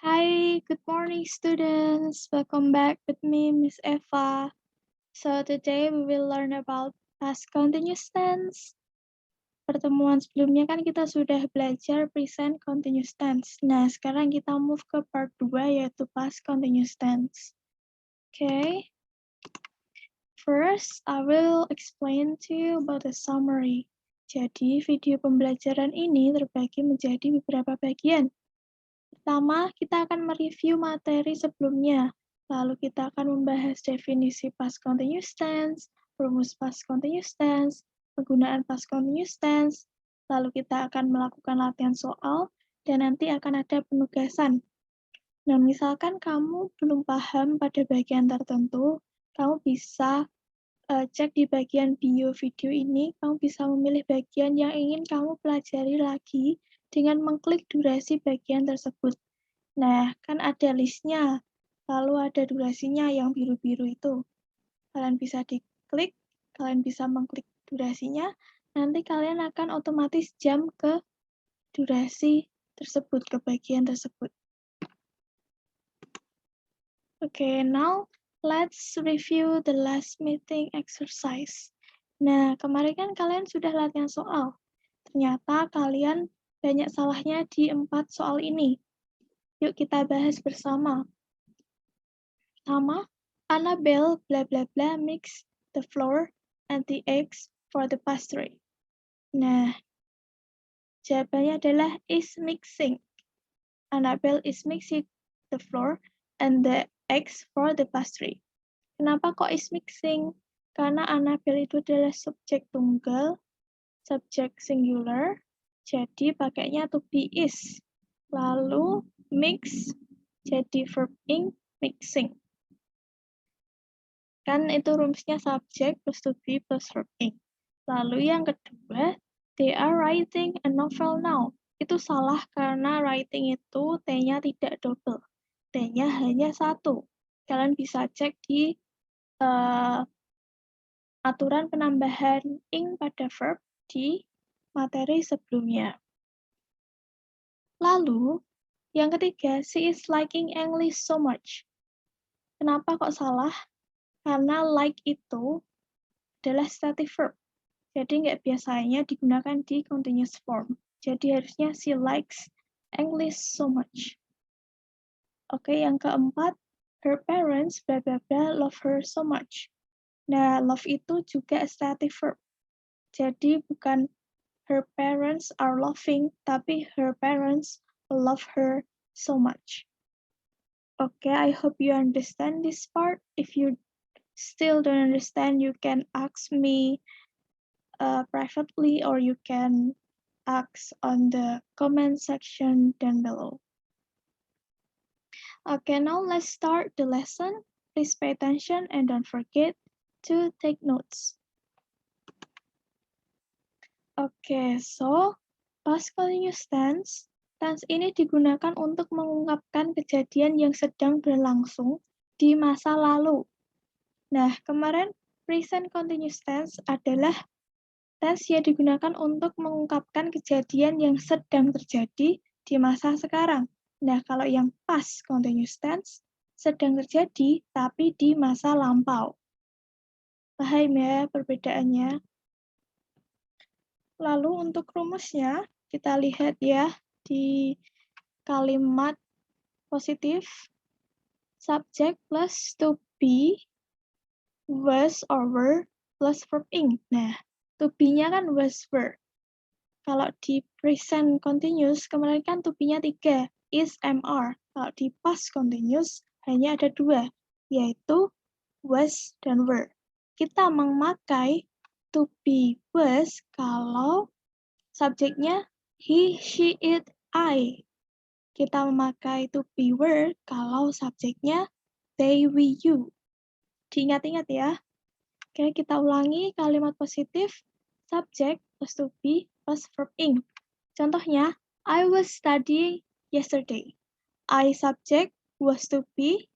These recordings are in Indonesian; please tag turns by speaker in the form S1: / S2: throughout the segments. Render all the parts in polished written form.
S1: Hi, good morning, students. Welcome back with me, Miss Eva. So today we will learn about past continuous tense. Pertemuan sebelumnya kan kita sudah belajar present continuous tense. Nah, sekarang kita move ke part 2 yaitu past continuous tense. Okay. First, I will explain to you about the summary. Jadi, video pembelajaran ini terbagi menjadi beberapa bagian. Pertama, kita akan mereview materi sebelumnya. Lalu kita akan membahas definisi past continuous tense, rumus past continuous tense, penggunaan past continuous tense. Lalu kita akan melakukan latihan soal, dan nanti akan ada penugasan. Nah, misalkan kamu belum paham pada bagian tertentu, kamu bisa cek di bagian bio video ini, kamu bisa memilih bagian yang ingin kamu pelajari lagi dengan mengklik durasi bagian tersebut. Nah, kan ada listnya, lalu ada durasinya yang biru-biru itu. Kalian bisa diklik, kalian bisa mengklik durasinya, nanti kalian akan otomatis jump ke durasi tersebut, ke bagian tersebut. Okay, now let's review the last meeting exercise. Nah, kemarin kan kalian sudah latihan soal. Ternyata kalian banyak salahnya di 4 soal ini. Yuk kita bahas bersama. Pertama, Annabelle bla bla bla mix the flour and the eggs for the pastry. Nah, jawabannya adalah is mixing. Annabelle is mixing the flour and the eggs for the pastry. Kenapa kok is mixing? Karena Annabelle itu adalah subjek tunggal, subjek singular, jadi pakainya to be is. Lalu mix jadi verb ing mixing. Kan itu rumusnya subjek plus to be plus verb ing. Lalu yang kedua, they are writing a novel now. Itu salah karena writing itu T-nya tidak double. T-nya hanya satu. Kalian bisa cek di aturan penambahan ing pada verb di materi sebelumnya. Lalu, yang ketiga, she is liking English so much. Kenapa kok salah? Karena like itu adalah stative verb. Jadi nggak biasanya digunakan di continuous form. Jadi harusnya she likes English so much. Oke, yang keempat, her parents bla bla bla love her so much. Nah, love itu juga stative verb. Jadi bukan her parents are loving, tapi her parents love her so much. Okay, I hope you understand this part. If you still don't understand, you can ask me privately or you can ask on the comment section down below. Okay, now let's start the lesson. Please pay attention and don't forget to take notes. Okay, so past continuous tense. Tense ini digunakan untuk mengungkapkan kejadian yang sedang berlangsung di masa lalu. Nah, kemarin present continuous tense adalah tense yang digunakan untuk mengungkapkan kejadian yang sedang terjadi di masa sekarang. Nah, kalau yang past continuous tense sedang terjadi tapi di masa lampau. Paham ya perbedaannya? Lalu untuk rumusnya, kita lihat ya di kalimat positif, subject plus to be, was or were plus verb ing. Nah, to be-nya kan was were. Kalau di present continuous, kemarin kan to be-nya 3, is, am, are. Kalau di past continuous, hanya ada 2, yaitu was dan were. Kita memakai to be was kalau subjeknya he, she, it, I. Kita memakai to be were kalau subjeknya they, we, you. Diingat-ingat ya. Oke, kita ulangi kalimat positif, subject plus to be plus verb ing. Contohnya, I was studying yesterday. I subject was to be,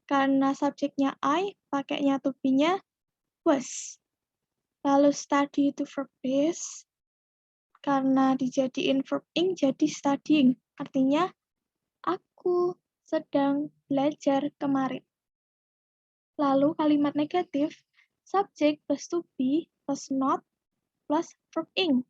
S1: karena subjeknya I, pakainya to be-nya was. Lalu study itu verb base, karena dijadiin verb ing jadi studying. Artinya, Aku sedang belajar kemarin. Lalu kalimat negatif, subject plus to be plus not plus verb ing.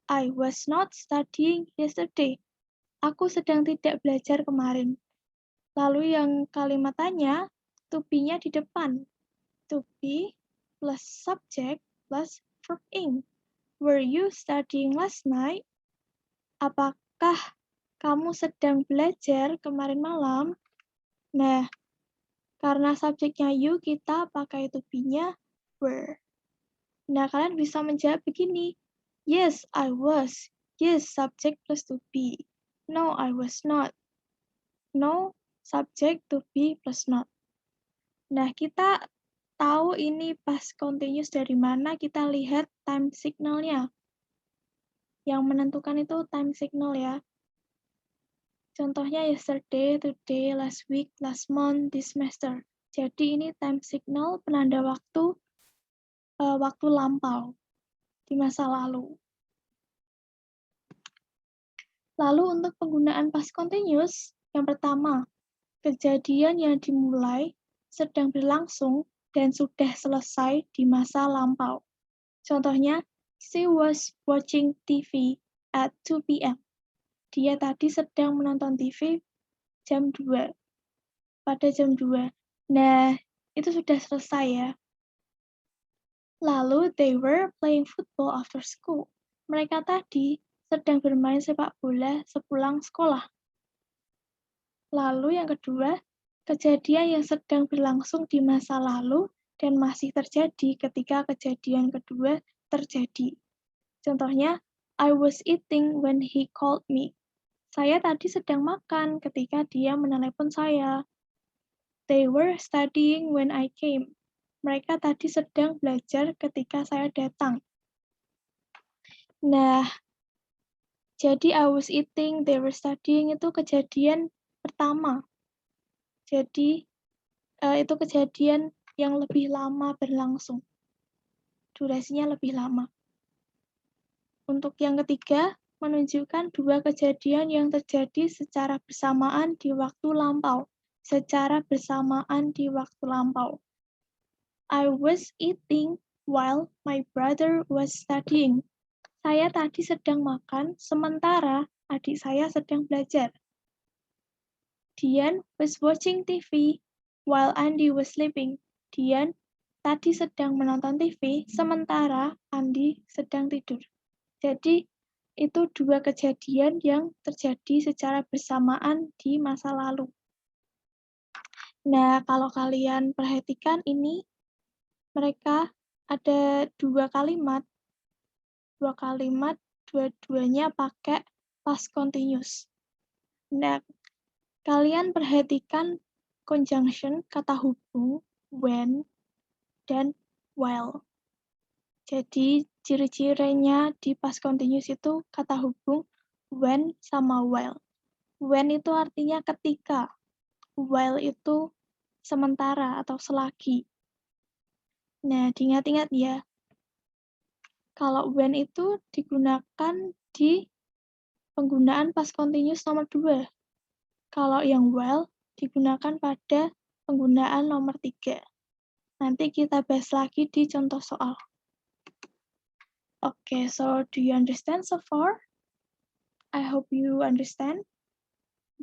S1: I was not studying yesterday. Aku sedang tidak belajar kemarin. Lalu yang kalimat tanya, to be-nya di depan. To be plus subject plus verb ing. Were you studying last night? Apakah kamu sedang belajar kemarin malam? Nah, karena subjeknya you, kita pakai to be-nya were. Nah, kalian bisa menjawab begini. Yes, I was. Yes, subject plus to be. No, I was not. No, subject to be plus not. Nah, kita tahu ini past continuous dari mana, kita lihat time signal-nya. Yang menentukan itu time signal ya. Contohnya yesterday, today, last week, last month, this semester. Jadi ini time signal penanda waktu waktu lampau di masa lalu. Lalu untuk penggunaan past continuous, yang pertama, kejadian yang dimulai, sedang berlangsung, dan sudah selesai di masa lampau. Contohnya, she was watching TV at 2 p.m. Dia tadi sedang menonton TV jam 2. Pada jam 2. Nah, itu sudah selesai ya. Lalu, they were playing football after school. Mereka tadi sedang bermain sepak bola sepulang sekolah. Lalu yang kedua, kejadian yang sedang berlangsung di masa lalu dan masih terjadi ketika kejadian kedua terjadi. Contohnya, I was eating when he called me. Saya tadi sedang makan ketika dia menelepon saya. They were studying when I came. Mereka tadi sedang belajar ketika saya datang. Nah, jadi I was eating, they were studying itu kejadian pertama. Jadi, itu kejadian yang lebih lama berlangsung. Durasinya lebih lama. Untuk yang ketiga, menunjukkan dua kejadian yang terjadi secara bersamaan di waktu lampau. Secara bersamaan di waktu lampau. I was eating while my brother was studying. Saya tadi sedang makan, sementara adik saya sedang belajar. Dian was watching TV while Andy was sleeping. Dian tadi sedang menonton TV, sementara Andi sedang tidur. Jadi, itu dua kejadian yang terjadi secara bersamaan di masa lalu. Nah, kalau kalian perhatikan ini, mereka ada dua kalimat, dua-duanya pakai past continuous. Nah, kalian perhatikan conjunction, kata hubung, when, dan while. Jadi, ciri-cirinya di past continuous itu kata hubung when sama while. When itu artinya ketika, while itu sementara atau selagi. Nah, diingat-ingat ya. Kalau when itu digunakan di penggunaan past continuous nomor 2. Kalau yang while digunakan pada penggunaan nomor 3. Nanti kita bahas lagi di contoh soal. Okay, so do you understand so far? I hope you understand.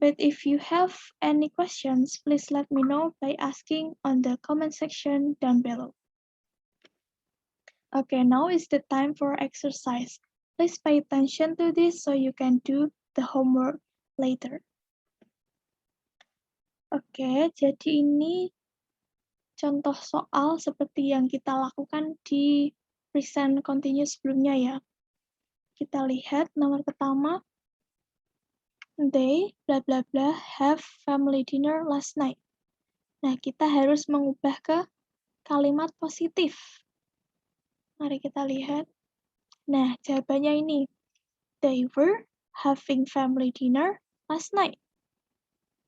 S1: But if you have any questions, please let me know by asking on the comment section down below. Okay, now is the time for exercise. Please pay attention to this so you can do the homework later. Oke, jadi ini contoh soal seperti yang kita lakukan di present continuous sebelumnya ya. Kita lihat nomor pertama. They bla bla bla have family dinner last night. Nah, kita harus mengubah ke kalimat positif. Mari kita lihat. Nah, jawabannya ini. They were having family dinner last night.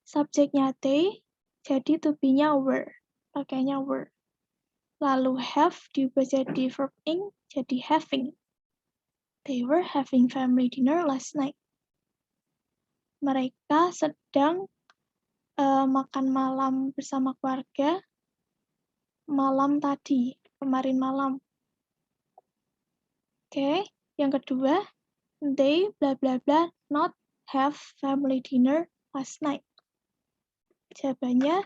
S1: Subjeknya they, jadi to be-nya were. Pakainya were. Lalu have diubah jadi verb ing, jadi having. They were having family dinner last night. Mereka sedang makan malam bersama keluarga malam tadi, kemarin malam. Oke, yang kedua, they blah blah blah not have family dinner last night. Jawabannya,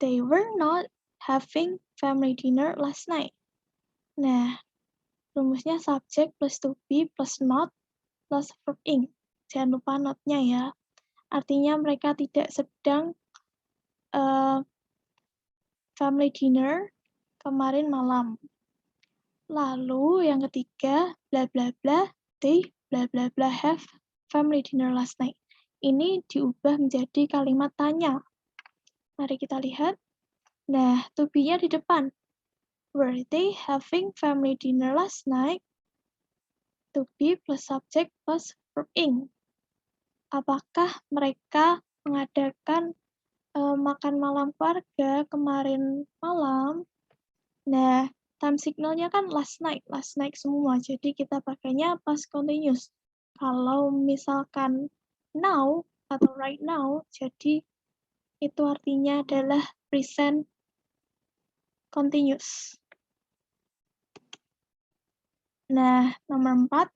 S1: they were not having family dinner last night. Nah, rumusnya subject plus to be plus not plus verb ing. Jangan lupa not-nya ya. Artinya mereka tidak sedang family dinner kemarin malam. Lalu yang ketiga, bla bla bla, they bla bla bla have family dinner last night. Ini diubah menjadi kalimat tanya. Mari kita lihat. Nah, to be-nya di depan. Were they having family dinner last night? To be plus subject plus verb ing. Apakah mereka mengadakan makan malam keluarga kemarin malam? Nah, time signalnya kan last night semua. Jadi kita pakainya past continuous. Kalau misalkan now atau right now, jadi itu artinya adalah present continuous. Nah, nomor 4,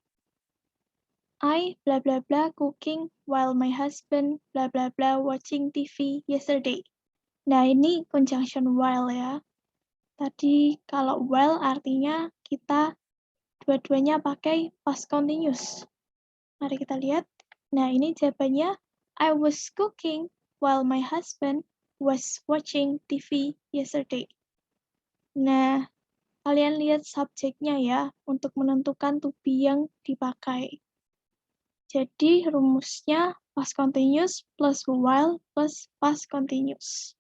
S1: I blah blah blah cooking while my husband blah blah blah watching TV yesterday. Nah, ini conjunction while ya. Tadi kalau while artinya kita dua-duanya pakai past continuous. Mari kita lihat. Nah, ini jawabannya I was cooking while my husband was watching TV yesterday. Nah, kalian lihat subjeknya ya untuk menentukan to be yang dipakai. Jadi rumusnya past continuous plus while plus past continuous.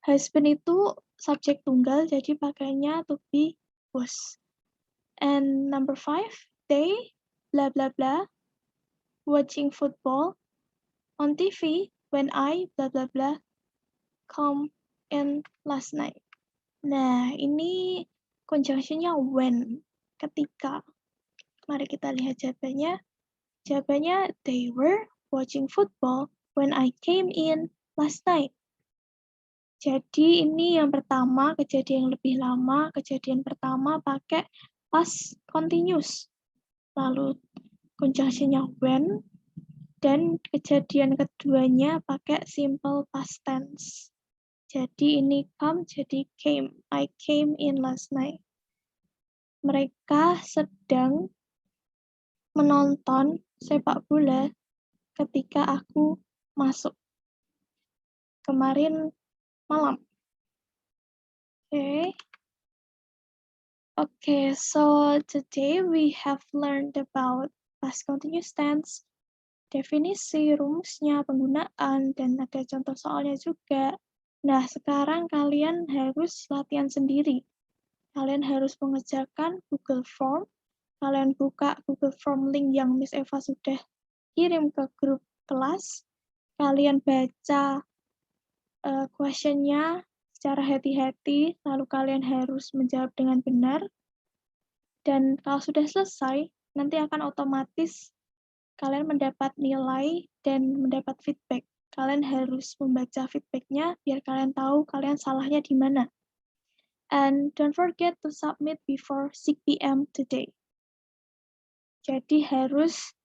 S1: Husband itu subjek tunggal, jadi pakainya to be was. And number 5, they blah blah blah watching football on TV when I blah blah blah come in last night. Nah, ini conjunctionnya when, ketika. Mari kita lihat jawabannya. Jawabannya, they were watching football when I came in last night. Jadi ini yang pertama, kejadian yang lebih lama, kejadian pertama pakai past continuous. Lalu conjunctionnya when, dan kejadian keduanya pakai simple past tense. Jadi ini come jadi came. I came in last night. Mereka sedang menonton sepak bola ketika aku masuk kemarin malam. Okay, so today we have learned about past continuous tense, definisi, rumusnya, penggunaan, dan ada contoh soalnya juga. Nah, sekarang kalian harus latihan sendiri. Kalian harus mengerjakan Google Form. Kalian buka Google Form link yang Miss Eva sudah kirim ke grup kelas. Kalian baca question-nya secara hati-hati, lalu kalian harus menjawab dengan benar. Dan kalau sudah selesai, nanti akan otomatis kalian mendapat nilai dan mendapat feedback. Kalian harus membaca feedback-nya biar kalian tahu kalian salahnya di mana. And don't forget to submit before 6 p.m. today. Jadi harus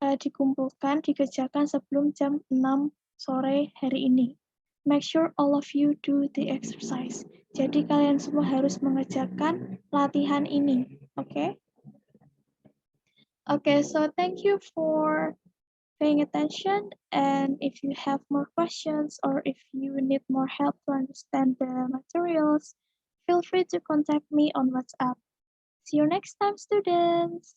S1: dikumpulkan, dikerjakan sebelum jam 6 sore hari ini. Make sure all of you do the exercise. Jadi kalian semua harus mengerjakan latihan ini, oke? Okay, so thank you for paying attention, and if you have more questions or if you need more help to understand the materials, feel free to contact me on WhatsApp. See you next time, students!